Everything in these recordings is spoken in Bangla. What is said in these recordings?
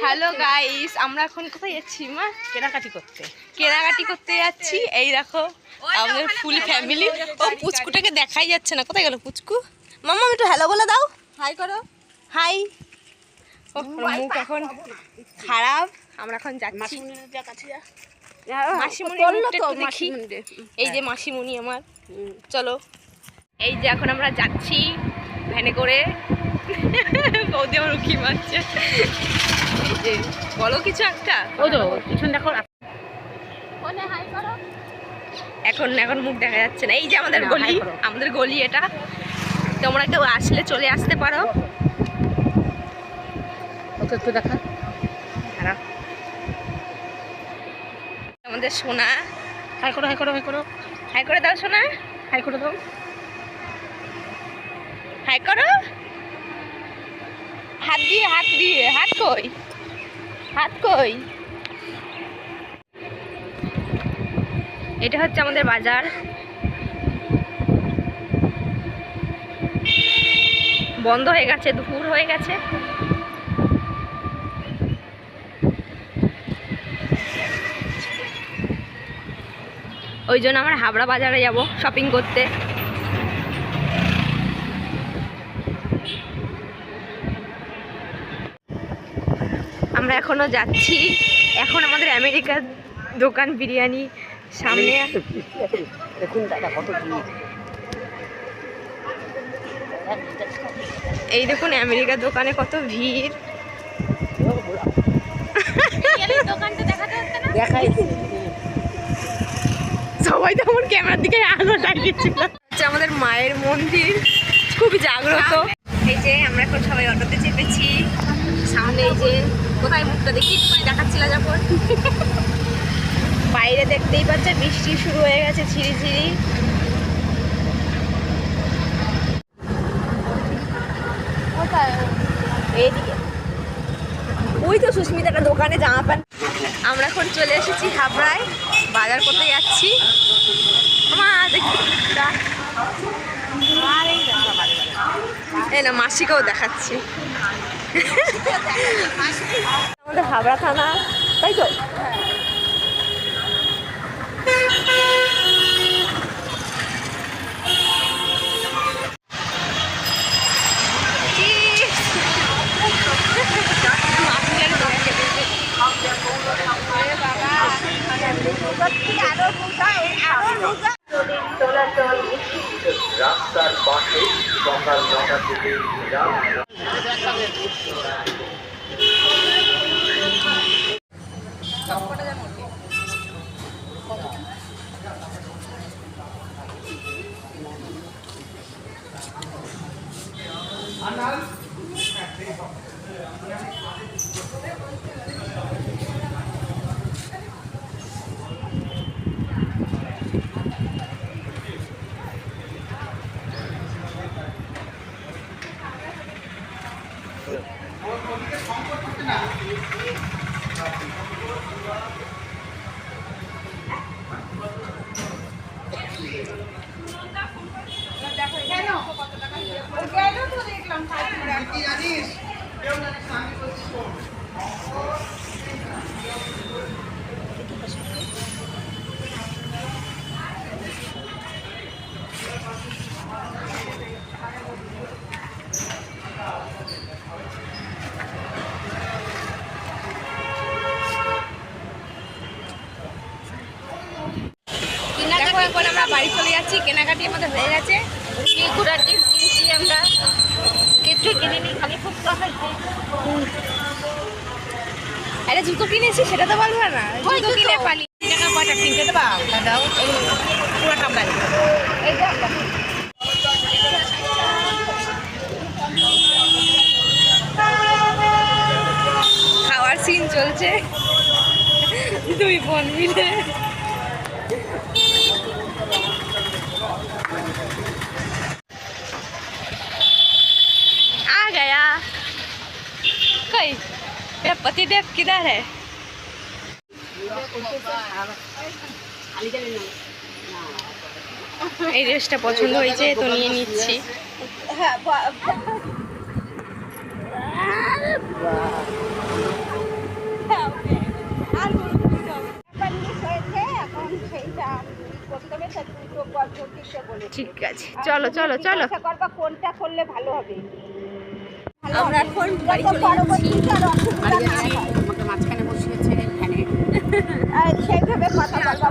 হ্যালো গাইস, আমরা এখন কোথায় যাচ্ছি মা? কেনাকাটি করতে যাচ্ছি। এই দেখো আমাদের ফুল ফ্যামিলি। ও পুচকুটাকে দেখাই যাচ্ছে না, কোথায় গেল পুচকু? মাম্মা একটু হ্যালো বলে দাও, হাই করো। হাই। মুখ এখন খারাপ, আমরা এখন যাচ্ছি মাসিমণি। এই যে মাসিমণি আমার, চলো। এই যে এখন আমরা যাচ্ছি ভ্যানে করে। বৌদি আমার উকি মারছে। এই যে বলো কিছু একটা। ও তো পিছন দেখো। এখন এখন মুখ দেখা যাচ্ছে না। এই যে আমাদের গলি এটা। তোমরা কেউ আসলে চলে আসতে পারো। ওকে একটু দেখা। আমাদের সোনা। হাই করো হাই করো হাই করো হাই করে দাও সোনা, হাই করে দাও। হাই করো। হাত দিয়ে হাত কই, হাত কই? এটা হচ্ছে আমাদের বাজার। বন্ধ হয়ে গেছে, দুপুর হয়ে গেছে। ওই জন্য আমরা হাবড়া বাজারে যাব শপিং করতে। আমরা এখনো যাচ্ছি। এখন আমাদের আমেরিকার দোকান বিরিয়ানি সামনে। দেখুন দাদা কত এই দেখুন আমেরিকার দোকানে কত ভিড়। সবাই তো আমার ক্যামেরার দিকে আলো লাগিয়েছিল। আমাদের মায়ের মন্দির খুবই জাগ্রত। এই যে আমরা এখন সবাই অটোতে চেপেছি। সামনে এই যে কোথায় মুখটা দেখি দেখাচ্ছিল যখন, বাইরে দেখতেই পাচ্ছে বৃষ্টি শুরু হয়ে গেছে ঝিরি ঝিরি। এইদিকে ওই তো সুস্মিতার দোকানে জামা প্যান্ট। আমরা এখন চলে এসেছি হাবড়ায়, বাজার করতে যাচ্ছি। এই না মাসিকেও দেখাচ্ছি। আমাদের হাবড়া থানা, তাই তো? রাস্তার পাশে সকাল 9টা থেকে এখন আমরা বাড়ি চলে যাচ্ছি। কেনাকাটি আমাদের হয়ে গেছে। ঘোরার টিপস কিনছি আমরা, কিছু কিনিনি, খালি ফুচকা খাইছি। আরে জুতো কিনেছি সেটা তো বলবো না, জুতো কিনে পালি। টাকা কয়টা কিনতে দেবা দাও? পুরোটা আমরা এই যে খাওয়ার সিন চলছে, দুই বোন মিলে। आ गया। कोई मेरा पतिदेव किधर है? এই ড্রেসটা পছন্দ হয়েছে তো নিয়ে নিচ্ছি। হ্যাঁ ঠিক আছে, চলো চলো চলো। করবা কোনটা করলে ভালো হবে। আমরা এখন বাড়ি চলে যাচ্ছি। আমাকে মাঝখানে বসিয়েছে এখানে। সেইভাবে কথা বলবা,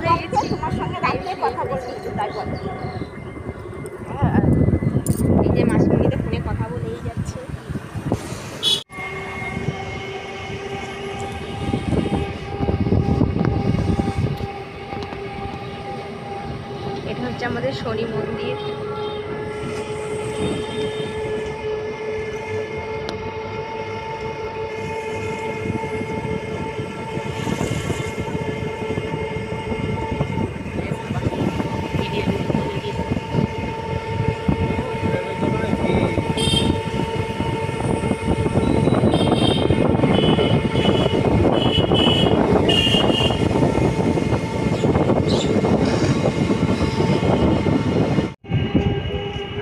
তোমার সঙ্গে রাখলে কথা বলবি তাই বলো। এই যে মাসিমণিতে ফোনে কথা বলেই যাচ্ছে। এটা হচ্ছে আমাদের শনি মন্দির।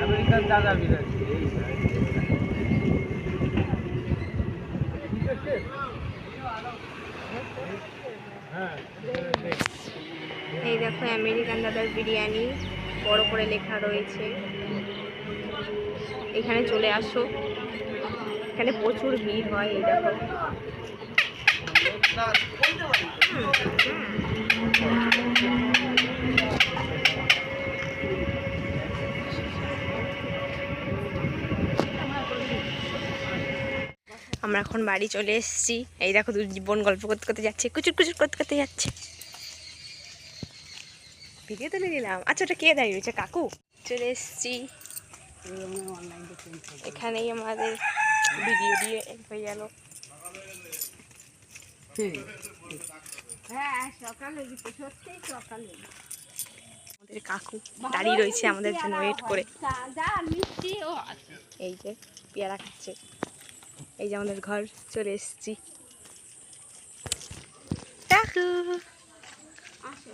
আমেরিকান দাদা বিরাজি এই দেখো আমেরিকান দাদার বিরিয়ানি, বড় করে লেখা রয়েছে। এখানে চলে আসো, এখানে প্রচুর ভিড় হয়। এই দেখো আমরা এখন বাড়ি চলে এসেছি। এই দেখো দুই বোন গল্প করতে করতে যাচ্ছে, কুচুর কুচুর করতে করতে যাচ্ছে। ভিডিও তুলে দিলাম। আচ্ছা ওটা কে দাঁড়িয়ে রয়েছে? কাকু। চলে এসেছি, এখানেই আমাদের ভিডিও দিয়ে হয়ে গেল। হ্যাঁ সকালে সত্যি সকালে আমাদের কাকু দাঁড়িয়ে রয়েছে আমাদের জন্য ওয়েট করে। যা মিষ্টি ও এই যে পেয়ারা খাচ্ছে। এই যে আমাদের ঘর, চলে এসেছি। কাকু আসে